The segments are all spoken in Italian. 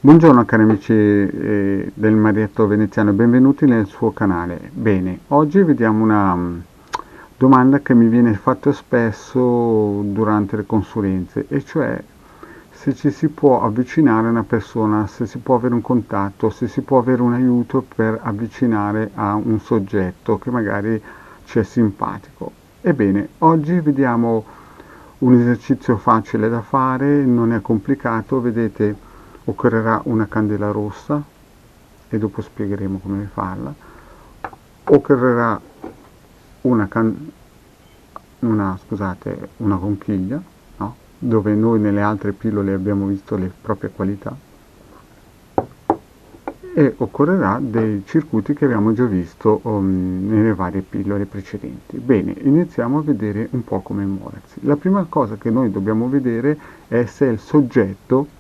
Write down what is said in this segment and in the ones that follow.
Buongiorno cari amici del Marietto Veneziano, benvenuti nel suo canale. Bene, oggi vediamo una domanda che mi viene fatta spesso durante le consulenze, e cioè se ci si può avvicinare a una persona, se si può avere un contatto, se si può avere un aiuto per avvicinare a un soggetto che magari ci è simpatico. Ebbene, oggi vediamo un esercizio facile da fare, non è complicato, vedete. Occorrerà una candela rossa e dopo spiegheremo come farla. Occorrerà una conchiglia, no? Dove noi nelle altre pillole abbiamo visto le proprie qualità, e occorrerà dei circuiti che abbiamo già visto nelle varie pillole precedenti. Bene, iniziamo a vedere un po' come muoversi. La prima cosa che noi dobbiamo vedere è se il soggetto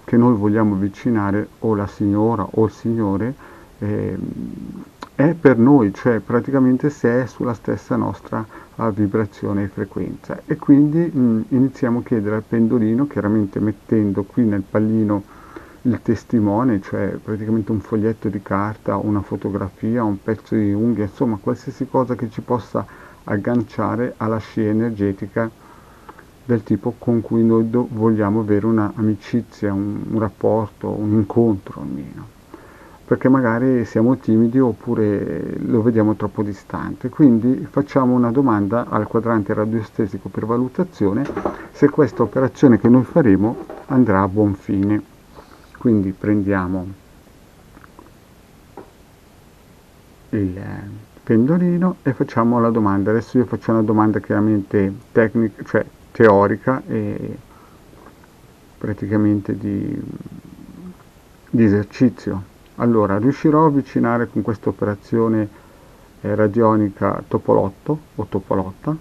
che noi vogliamo avvicinare, o la signora o il signore, è per noi, cioè praticamente se è sulla stessa nostra vibrazione e frequenza. E quindi iniziamo a chiedere al pendolino, chiaramente mettendo qui nel pallino il testimone, cioè praticamente un foglietto di carta, una fotografia, un pezzo di unghia, insomma qualsiasi cosa che ci possa agganciare alla scia energetica del tipo con cui noi vogliamo avere un'amicizia, un rapporto, un incontro almeno, perché magari siamo timidi oppure lo vediamo troppo distante. Quindi facciamo una domanda al quadrante radioestesico per valutazione se questa operazione che noi faremo andrà a buon fine. Quindi prendiamo il pendolino e facciamo la domanda. Adesso io faccio una domanda chiaramente tecnica, cioè teorica e praticamente di esercizio. Allora, riuscirò a avvicinare con questa operazione radionica Topolotto o Topolotta,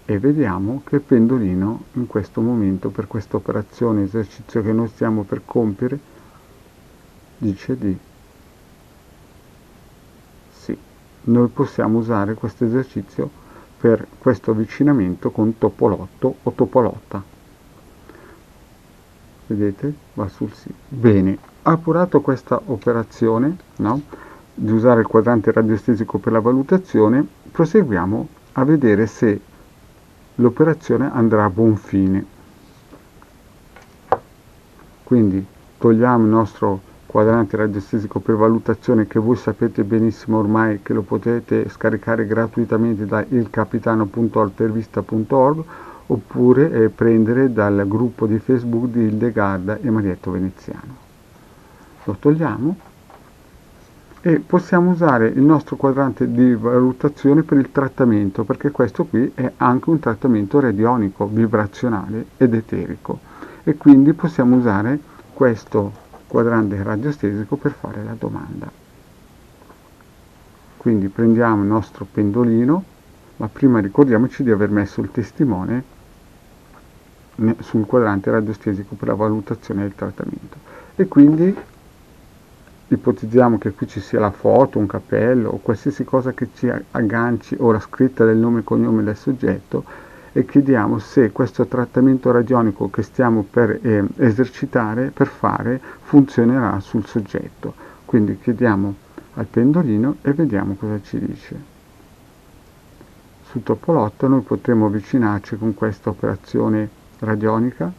e vediamo che il pendolino in questo momento, per questa operazione esercizio che noi stiamo per compiere, dice di sì. Noi possiamo usare questo esercizio per questo avvicinamento con Topolotto o Topolotta. Vedete? Va sul sì. Bene, appurato questa operazione, no? Di usare il quadrante radioestesico per la valutazione, proseguiamo a vedere se l'operazione andrà a buon fine. Quindi togliamo il nostro quadrante radioestesico per valutazione, che voi sapete benissimo ormai che lo potete scaricare gratuitamente da ilcapitano.altervista.org oppure prendere dal gruppo di Facebook di Hildegarda e Marietto Veneziano. Lo togliamo e possiamo usare il nostro quadrante di valutazione per il trattamento, perché questo qui è anche un trattamento radionico, vibrazionale ed eterico, e quindi possiamo usare questo quadrante radioestesico per fare la domanda. Quindi prendiamo il nostro pendolino, ma prima ricordiamoci di aver messo il testimone sul quadrante radioestesico per la valutazione del trattamento, e quindi ipotizziamo che qui ci sia la foto, un cappello o qualsiasi cosa che ci agganci, o la scritta del nome e cognome del soggetto, e chiediamo se questo trattamento radionico che stiamo per esercitare, per fare, funzionerà sul soggetto. Quindi chiediamo al pendolino e vediamo cosa ci dice. Su Topolotto noi potremo avvicinarci con questa operazione radionica,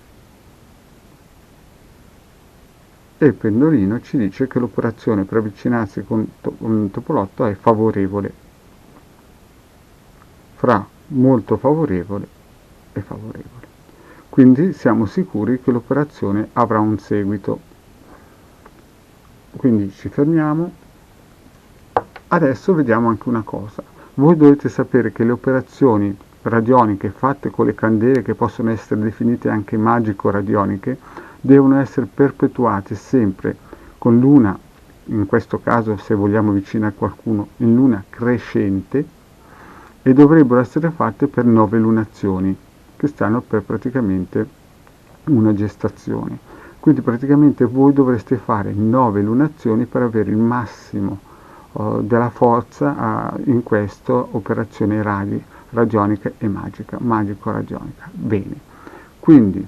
e il pendolino ci dice che l'operazione per avvicinarsi con Topolotto è favorevole, fra molto favorevole e favorevole. Quindi siamo sicuri che l'operazione avrà un seguito. Quindi ci fermiamo. Adesso vediamo anche una cosa. Voi dovete sapere che le operazioni radioniche fatte con le candele, che possono essere definite anche magico-radioniche, devono essere perpetuate sempre con luna, in questo caso se vogliamo avvicinare qualcuno, in luna crescente, e dovrebbero essere fatte per 9 lunazioni, che stanno per praticamente una gestazione. Quindi praticamente voi dovreste fare 9 lunazioni per avere il massimo della forza in questa operazione radionica e magico-radionica. Bene, quindi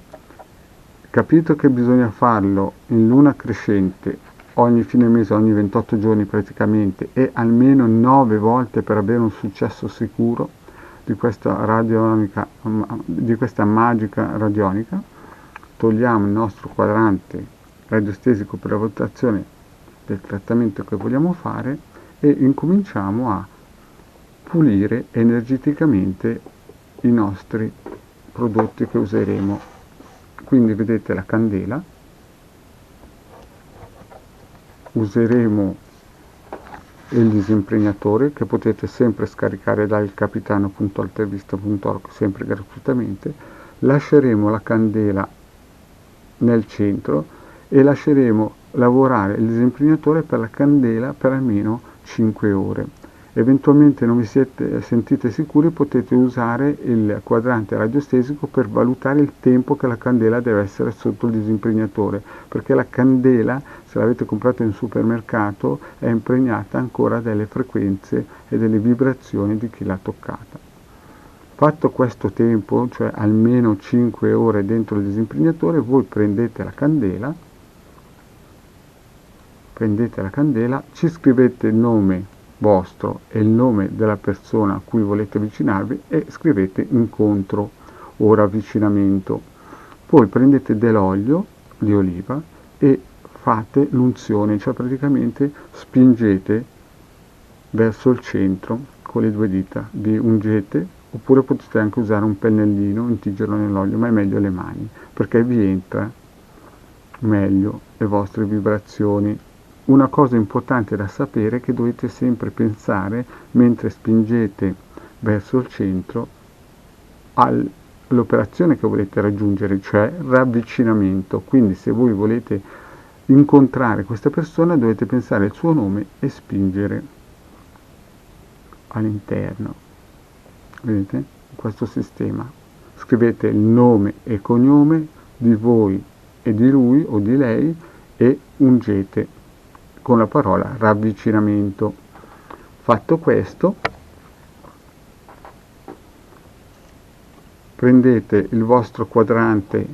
Capito che bisogna farlo in luna crescente ogni fine mese, ogni 28 giorni praticamente, e almeno 9 volte per avere un successo sicuro di questa radionica, di questa magica radionica, togliamo il nostro quadrante radiostesico per la valutazione del trattamento che vogliamo fare e incominciamo a pulire energeticamente i nostri prodotti che useremo. Quindi vedete la candela, useremo il disimpregnatore che potete sempre scaricare dal capitano.altervista.org sempre gratuitamente. Lasceremo la candela nel centro e lasceremo lavorare il disimpregnatore per la candela per almeno 5 ore. Eventualmente non vi sentite sicuri, potete usare il quadrante radiostesico per valutare il tempo che la candela deve essere sotto il disimpregnatore, perché la candela, se l'avete comprata in supermercato, è impregnata ancora delle frequenze e delle vibrazioni di chi l'ha toccata. Fatto questo tempo, cioè almeno 5 ore dentro il disimpregnatore, voi prendete la candela, ci scrivete il nome vostro e il nome della persona a cui volete avvicinarvi e scrivete incontro o ravvicinamento. Poi prendete dell'olio di oliva e fate l'unzione, cioè praticamente spingete verso il centro con le 2 dita, vi ungete, oppure potete anche usare un pennellino, intingerlo nell'olio, ma è meglio le mani perché vi entra meglio le vostre vibrazioni. Una cosa importante da sapere è che dovete sempre pensare, mentre spingete verso il centro, all'operazione che volete raggiungere, cioè ravvicinamento. Quindi se voi volete incontrare questa persona dovete pensare al suo nome e spingere all'interno. Vedete? Questo sistema. Scrivete il nome e cognome di voi e di lui o di lei e ungete con la parola ravvicinamento. Fatto questo, prendete il vostro quadrante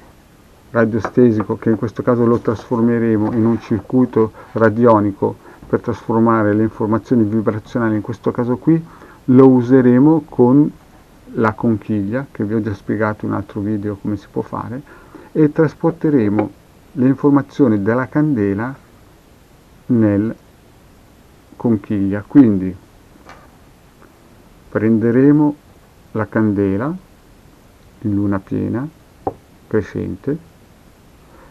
radiostesico, che in questo caso lo trasformeremo in un circuito radionico per trasformare le informazioni vibrazionali, in questo caso qui lo useremo con la conchiglia, che vi ho già spiegato in un altro video come si può fare, e trasporteremo le informazioni della candela nel conchiglia. Quindi prenderemo la candela in luna piena crescente,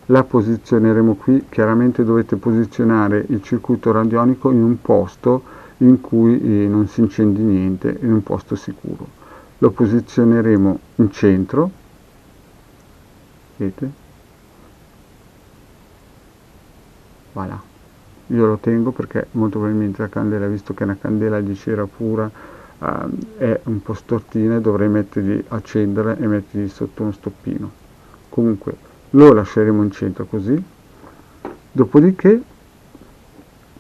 la posizioneremo qui. Chiaramente dovete posizionare il circuito radionico in un posto in cui non si incendi niente, in un posto sicuro. Lo posizioneremo in centro, vedete? Voilà. Io lo tengo perché molto probabilmente la candela, visto che è una candela di cera pura, è un po' stortina e dovrei accenderla e mettergli sotto uno stoppino. Comunque lo lasceremo in centro così. Dopodiché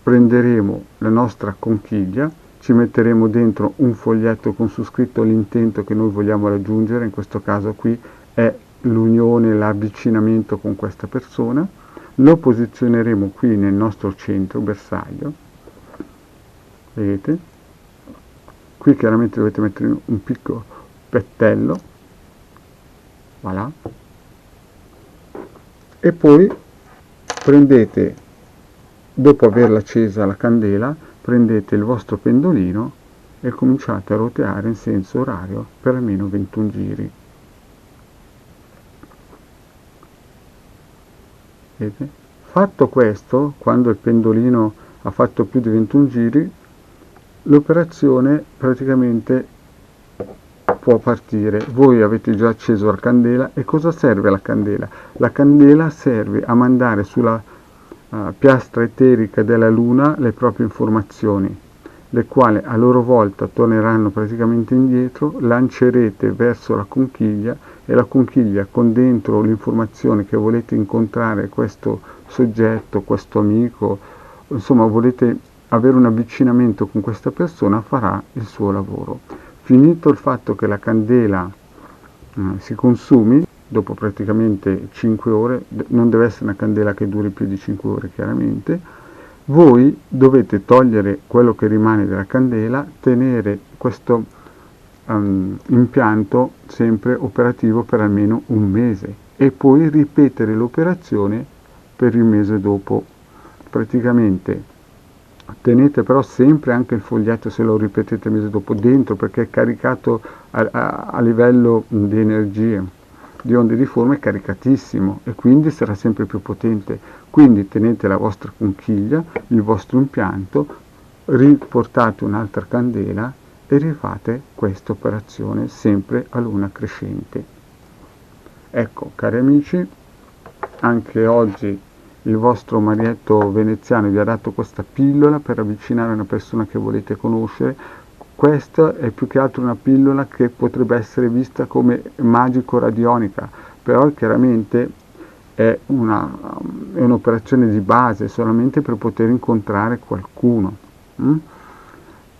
prenderemo la nostra conchiglia, ci metteremo dentro un foglietto con su scritto l'intento che noi vogliamo raggiungere, in questo caso qui è l'unione, l'avvicinamento con questa persona. Lo posizioneremo qui nel nostro centro bersaglio, vedete? Qui chiaramente dovete mettere un piccolo pettello, voilà. E poi prendete, dopo averla accesa la candela, prendete il vostro pendolino e cominciate a roteare in senso orario per almeno 21 giri. Vedete? Fatto questo, quando il pendolino ha fatto più di 21 giri, l'operazione praticamente può partire. Voi avete già acceso la candela. E cosa serve la candela? La candela serve a mandare sulla piastra eterica della Luna le proprie informazioni, le quali a loro volta torneranno praticamente indietro, lancerete verso la conchiglia e la conchiglia, con dentro l'informazione che volete incontrare questo soggetto, questo amico, insomma volete avere un avvicinamento con questa persona, farà il suo lavoro. Finito il fatto che la candela si consumi, dopo praticamente 5 ore, non deve essere una candela che duri più di 5 ore chiaramente, voi dovete togliere quello che rimane della candela, tenere questo impianto sempre operativo per almeno un mese e poi ripetere l'operazione per il mese dopo. Praticamente tenete però sempre anche il foglietto, se lo ripetete il mese dopo, dentro, perché è caricato a livello di energie, di onde di forma, è caricatissimo e quindi sarà sempre più potente. Quindi tenete la vostra conchiglia, il vostro impianto, riportate un'altra candela e rifate questa operazione sempre a luna crescente. Ecco, cari amici, anche oggi il vostro Marietto veneziano vi ha dato questa pillola per avvicinare una persona che volete conoscere. Questa è più che altro una pillola che potrebbe essere vista come magico-radionica, però chiaramente è un'operazione di base solamente per poter incontrare qualcuno.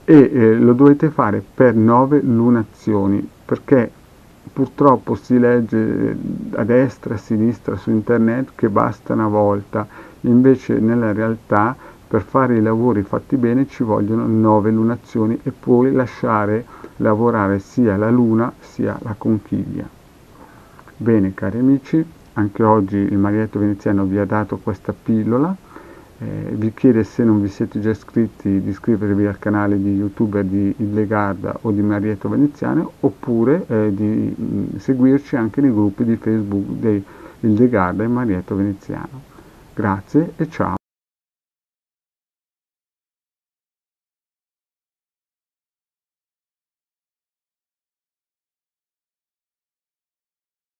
E lo dovete fare per 9 lunazioni, perché purtroppo si legge a destra e a sinistra su internet che basta una volta, invece nella realtà per fare i lavori fatti bene ci vogliono 9 lunazioni e poi lasciare lavorare sia la luna sia la conchiglia. Bene cari amici, anche oggi il Marietto veneziano vi ha dato questa pillola. Vi chiede, se non vi siete già iscritti, di iscrivervi al canale di YouTube di Illegarda o di Marietto veneziano, oppure di seguirci anche nei gruppi di Facebook di Illegarda e Marietto veneziano. Grazie e ciao!